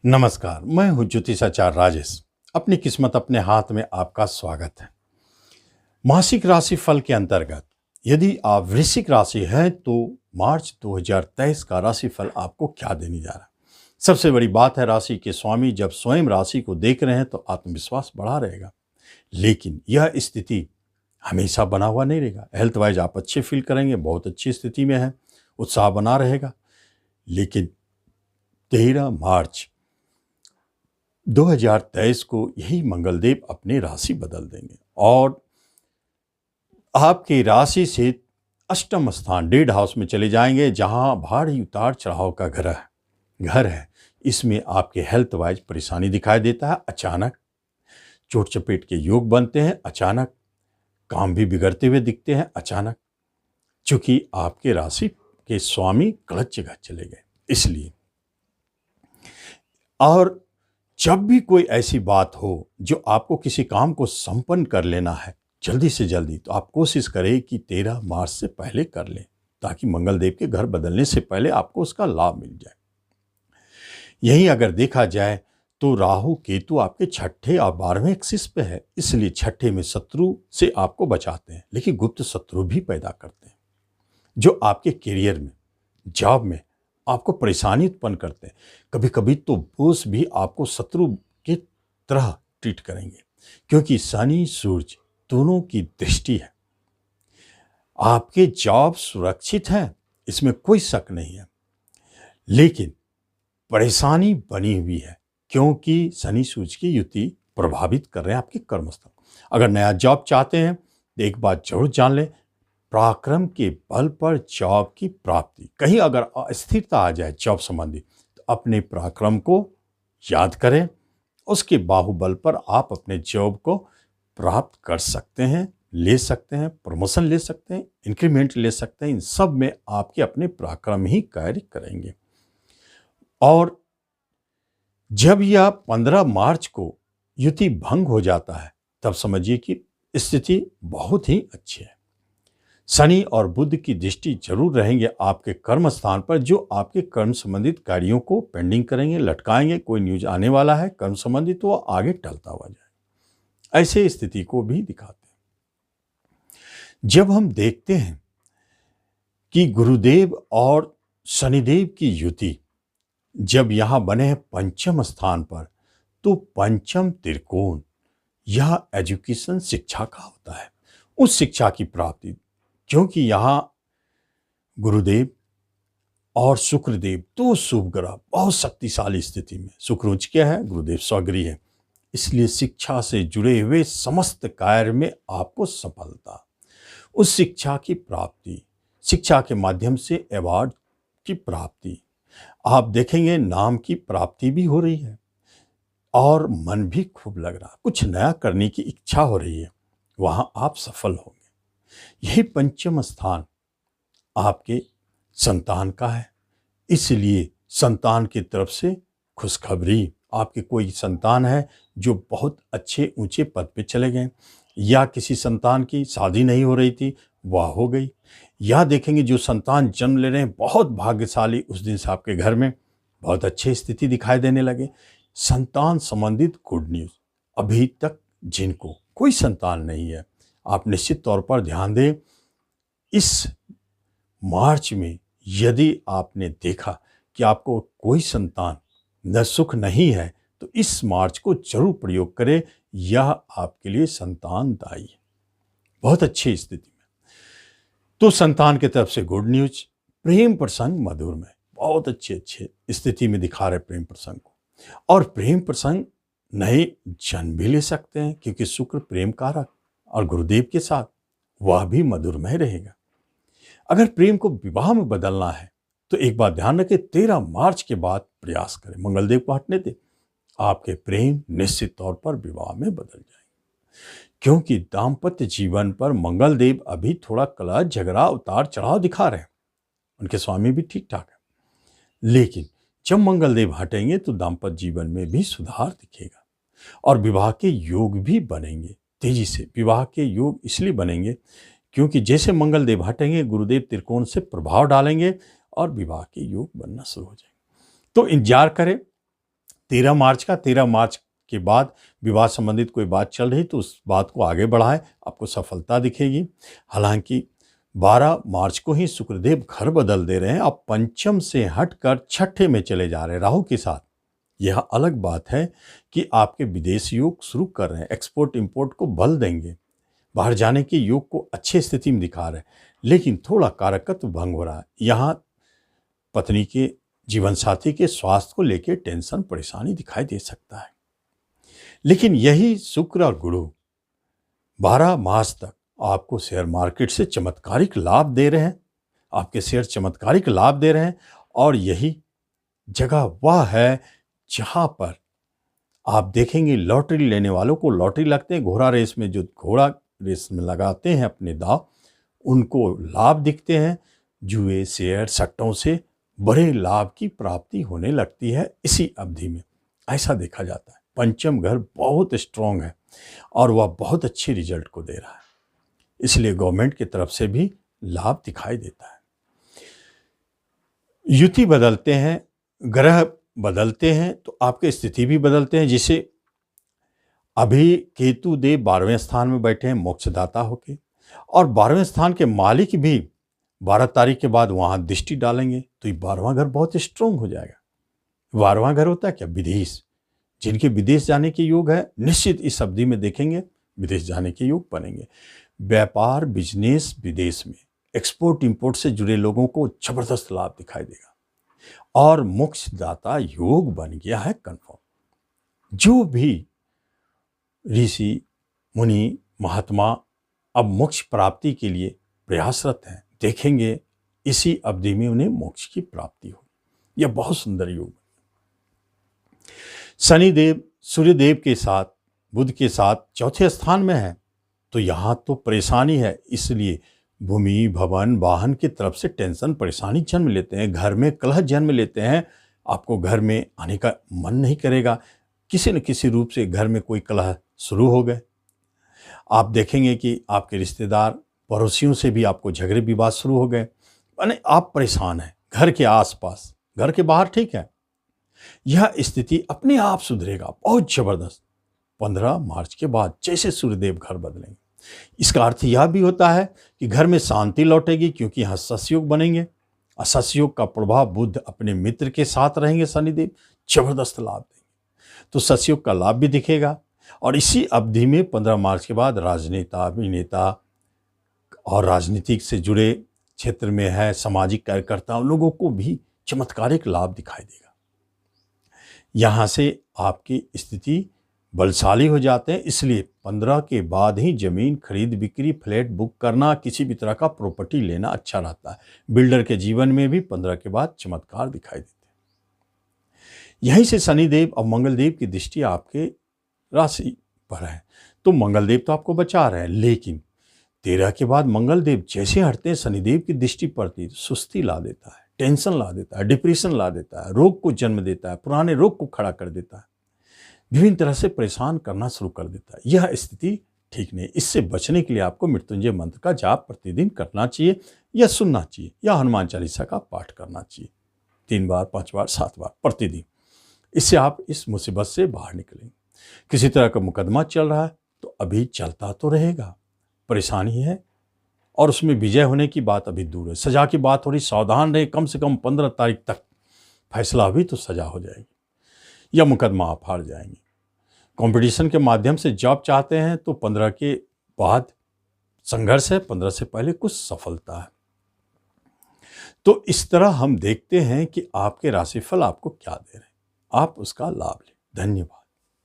नमस्कार, मैं हूँ ज्योतिषाचार्य राजेश। अपनी किस्मत अपने हाथ में आपका स्वागत है। मासिक राशिफल के अंतर्गत यदि आप वृश्चिक राशि हैं तो मार्च 2023 का राशिफल आपको क्या देने जा रहा है। सबसे बड़ी बात है, राशि के स्वामी जब स्वयं राशि को देख रहे हैं तो आत्मविश्वास बढ़ा रहेगा, लेकिन यह स्थिति हमेशा बना हुआ नहीं रहेगा। हेल्थ वाइज आप अच्छे फील करेंगे, बहुत अच्छी स्थिति में है, उत्साह बना रहेगा, लेकिन 13 मार्च 2023 को यही मंगलदेव अपनी राशि बदल देंगे और आपकी राशि से अष्टम स्थान डेढ़ हाउस में चले जाएंगे, जहां भारी उतार चढ़ाव का घर है। इसमें आपके हेल्थ वाइज परेशानी दिखाई देता है। अचानक चोट चपेट के योग बनते हैं, अचानक काम भी बिगड़ते हुए दिखते हैं, अचानक, चूंकि आपके राशि के स्वामी गलत जगह चले गए। इसलिए और जब भी कोई ऐसी बात हो जो आपको किसी काम को संपन्न कर लेना है जल्दी से जल्दी, तो आप कोशिश करें कि 13 मार्च से पहले कर लें, ताकि मंगलदेव के घर बदलने से पहले आपको उसका लाभ मिल जाए। यही अगर देखा जाए तो राहु केतु आपके छठे और 12वें एक्सिस पे है, इसलिए छठे में शत्रु से आपको बचाते हैं, लेकिन गुप्त शत्रु भी पैदा करते हैं जो आपके करियर में, जॉब में आपको परेशानी उत्पन्न करते हैं। कभी कभी तो बॉस भी आपको शत्रु की तरह ट्रीट करेंगे, क्योंकि शनि सूर्य दोनों की दृष्टि है। आपके जॉब सुरक्षित है, इसमें कोई शक नहीं है, लेकिन परेशानी बनी हुई है, क्योंकि शनि सूर्य की युति प्रभावित कर रहे हैं आपके कर्मस्थल। अगर नया जॉब चाहते हैं तो एक बात जरूर जान लें, पराक्रम के बल पर जॉब की प्राप्ति। कहीं अगर अस्थिरता आ जाए जॉब संबंधी, तो अपने पराक्रम को याद करें, उसके बाहुबल पर आप अपने जॉब को प्राप्त कर सकते हैं, ले सकते हैं, प्रमोशन ले सकते हैं, इंक्रीमेंट ले सकते हैं। इन सब में आपके अपने पराक्रम ही कार्य करेंगे। और जब यह 15 मार्च को युति भंग हो जाता है, तब समझिए कि स्थिति बहुत ही अच्छी है। शनि और बुध की दृष्टि जरूर रहेंगे आपके कर्म स्थान पर, जो आपके कर्म संबंधित कार्यों को पेंडिंग करेंगे, लटकाएंगे। कोई न्यूज आने वाला है कर्म संबंधित, तो वो आगे टलता हुआ जाए, ऐसे स्थिति को भी दिखाते हैं। जब हम देखते हैं कि गुरुदेव और शनिदेव की युति जब यहां बने हैं पंचम स्थान पर, तो पंचम त्रिकोण यह एजुकेशन, शिक्षा का होता है, उस शिक्षा की प्राप्ति। क्योंकि यहां गुरुदेव और शुक्रदेव दो शुभ ग्रह बहुत शक्तिशाली स्थिति में, शुक्र उच्च क्या है, गुरुदेव स्वगृही है, इसलिए शिक्षा से जुड़े हुए समस्त कार्य में आपको सफलता, उस शिक्षा की प्राप्ति, शिक्षा के माध्यम से अवार्ड की प्राप्ति, आप देखेंगे नाम की प्राप्ति भी हो रही है और मन भी खूब लग रहा, कुछ नया करने की इच्छा हो रही है, वहां आप सफल होंगे। यही पंचम स्थान आपके संतान का है, इसलिए संतान की तरफ से खुशखबरी। आपके कोई संतान है जो बहुत अच्छे ऊंचे पद पे चले गए, या किसी संतान की शादी नहीं हो रही थी, वह हो गई, या देखेंगे जो संतान जन्म ले रहे हैं बहुत भाग्यशाली, उस दिन से आपके घर में बहुत अच्छी स्थिति दिखाई देने लगे। संतान संबंधित गुड न्यूज। अभी तक जिनको कोई संतान नहीं है, आप निश्चित तौर पर ध्यान दें। इस मार्च में यदि आपने देखा कि आपको कोई संतान न सुख नहीं है, तो इस मार्च को जरूर प्रयोग करें, यह आपके लिए संतानदायी है, बहुत अच्छी स्थिति में। तो संतान की तरफ से गुड न्यूज। प्रेम प्रसंग मधुर में बहुत अच्छे स्थिति में दिखा रहे प्रेम प्रसंग को, और प्रेम प्रसंग नए जन्म भी ले सकते हैं, क्योंकि शुक्र प्रेम कारक और गुरुदेव के साथ वह भी मधुरमय रहेगा। अगर प्रेम को विवाह में बदलना है तो एक बात ध्यान रखें, 13 मार्च के बाद प्रयास करें, मंगलदेव को हटने दें, आपके प्रेम निश्चित तौर पर विवाह में बदल जाएंगे। क्योंकि दाम्पत्य जीवन पर मंगलदेव अभी थोड़ा कलह, झगड़ा, उतार चढ़ाव दिखा रहे हैं, उनके स्वामी भी ठीक ठाक है, लेकिन जब मंगलदेव हटेंगे तो दाम्पत्य जीवन में भी सुधार दिखेगा और विवाह के योग भी बनेंगे तेजी से। विवाह के योग इसलिए बनेंगे क्योंकि जैसे मंगलदेव हटेंगे, गुरुदेव त्रिकोण से प्रभाव डालेंगे और विवाह के योग बनना शुरू हो जाएंगे। तो इंतजार करें, 13 मार्च का, 13 मार्च के बाद विवाह संबंधित कोई बात चल रही तो उस बात को आगे बढ़ाएं, आपको सफलता दिखेगी। हालांकि 12 मार्च को ही शुक्रदेव घर बदल दे रहे हैं, आप पंचम से हटकर छठे में चले जा रहे हैं राहु के साथ। यह अलग बात है कि आपके विदेश योग शुरू कर रहे हैं, एक्सपोर्ट इंपोर्ट को बल देंगे, बाहर जाने के योग को अच्छी स्थिति में दिखा रहे हैं, लेकिन थोड़ा कारकत्व भंग हो रहा है। यहाँ पत्नी के, जीवन साथी के स्वास्थ्य को लेकर टेंशन परेशानी दिखाई दे सकता है। लेकिन यही शुक्र और गुरु 12 मार्च तक आपको शेयर मार्केट से चमत्कारिक लाभ दे रहे हैं, आपके शेयर चमत्कारिक लाभ दे रहे हैं। और यही जगह वह है जहां पर आप देखेंगे लॉटरी लेने वालों को लॉटरी लगते हैं, घोड़ा रेस में जो घोड़ा रेस में लगाते हैं अपने दांव, उनको लाभ दिखते हैं। जुए, शेयर, सट्टों से बड़े लाभ की प्राप्ति होने लगती है इसी अवधि में, ऐसा देखा जाता है। पंचम घर बहुत स्ट्रांग है और वह बहुत अच्छे रिजल्ट को दे रहा है, इसलिए गवर्नमेंट की तरफ से भी लाभ दिखाई देता है। युति बदलते हैं, ग्रह बदलते हैं तो आपके स्थिति भी बदलते हैं। जिसे अभी केतु देव 12वें स्थान में बैठे हैं मोक्षदाता होके, और 12वें स्थान के मालिक भी 12 तारीख के बाद वहां दृष्टि डालेंगे तो ये 12वां घर बहुत स्ट्रांग हो जाएगा। 12वां घर होता है क्या? विदेश। जिनके विदेश जाने के योग है निश्चित इस अवधि में देखेंगे विदेश जाने के योग बनेंगे। व्यापार, बिजनेस, विदेश में एक्सपोर्ट इंपोर्ट से जुड़े लोगों को जबरदस्त लाभ दिखाई देगा और मोक्षदाता योग बन गया है कंफर्म। जो भी ऋषि, मुनि, महात्मा अब मोक्ष प्राप्ति के लिए प्रयासरत हैं, देखेंगे इसी अवधि में उन्हें मोक्ष की प्राप्ति होगी। यह बहुत सुंदर योग। शनिदेव सूर्यदेव के साथ, बुध के साथ चौथे स्थान में है तो यहाँ तो परेशानी है, इसलिए भूमि, भवन, वाहन की तरफ से टेंशन परेशानी जन्म लेते हैं, घर में कलह जन्म लेते हैं। आपको घर में आने का मन नहीं करेगा, किसी न किसी रूप से घर में कोई कलह शुरू हो गए। आप देखेंगे कि आपके रिश्तेदार, पड़ोसियों से भी आपको झगड़े विवाद शुरू हो गए, यानी आप परेशान हैं। घर के आसपास, घर के बाहर ठीक है, यह स्थिति अपने आप सुधरेगा बहुत जबरदस्त 15 मार्च के बाद जैसे सूर्यदेव घर बदलेंगे। इसका अर्थ यह भी होता है कि घर में शांति लौटेगी, क्योंकि यहाँ सस्योग बनेंगे। और सस्योग का प्रभाव बुध अपने मित्र के साथ रहेंगे, शनिदेव जबरदस्त लाभ देंगे, तो सस्योग का लाभ भी दिखेगा। और इसी अवधि में 15 मार्च के बाद राजनेता, अभिनेता और राजनीतिक से जुड़े क्षेत्र में है सामाजिक कार्यकर्ता, उन लोगों को भी चमत्कारिक लाभ दिखाई देगा। यहाँ से आपकी स्थिति बलशाली हो जाते हैं, इसलिए 15 के बाद ही जमीन खरीद बिक्री, फ्लैट बुक करना, किसी भी तरह का प्रॉपर्टी लेना अच्छा रहता है। बिल्डर के जीवन में भी 15 के बाद चमत्कार दिखाई देते हैं। यहीं से शनिदेव और मंगलदेव की दृष्टि आपके राशि पर है, तो मंगलदेव तो आपको बचा रहे हैं, लेकिन 13 के बाद मंगलदेव जैसे हटते हैं शनिदेव की दृष्टि पड़ती तो सुस्ती ला देता है, टेंशन ला देता है, डिप्रेशन ला देता है, रोग को जन्म देता है, पुराने रोग को खड़ा कर देता है, विभिन्न तरह से परेशान करना शुरू कर देता है। यह स्थिति ठीक नहीं। इससे बचने के लिए आपको मृत्युंजय मंत्र का जाप प्रतिदिन करना चाहिए या सुनना चाहिए, या हनुमान चालीसा का पाठ करना चाहिए 3 बार, 5 बार, 7 बार प्रतिदिन। इससे आप इस मुसीबत से बाहर निकलेंगे। किसी तरह का मुकदमा चल रहा है तो अभी चलता तो रहेगा, परेशानी है और उसमें विजय होने की बात अभी दूर है। सजा की बात हो रही, सावधान रहे, कम से कम 15 तारीख तक फैसला हुई तो सजा हो जाएगी या मुकदमा आप हार जाएंगे। कंपटीशन के माध्यम से जॉब चाहते हैं तो 15 के बाद संघर्ष है, 15 से पहले कुछ सफलता है। तो इस तरह हम देखते हैं कि आपके राशिफल आपको क्या दे रहे हैं, आप उसका लाभ लें। धन्यवाद।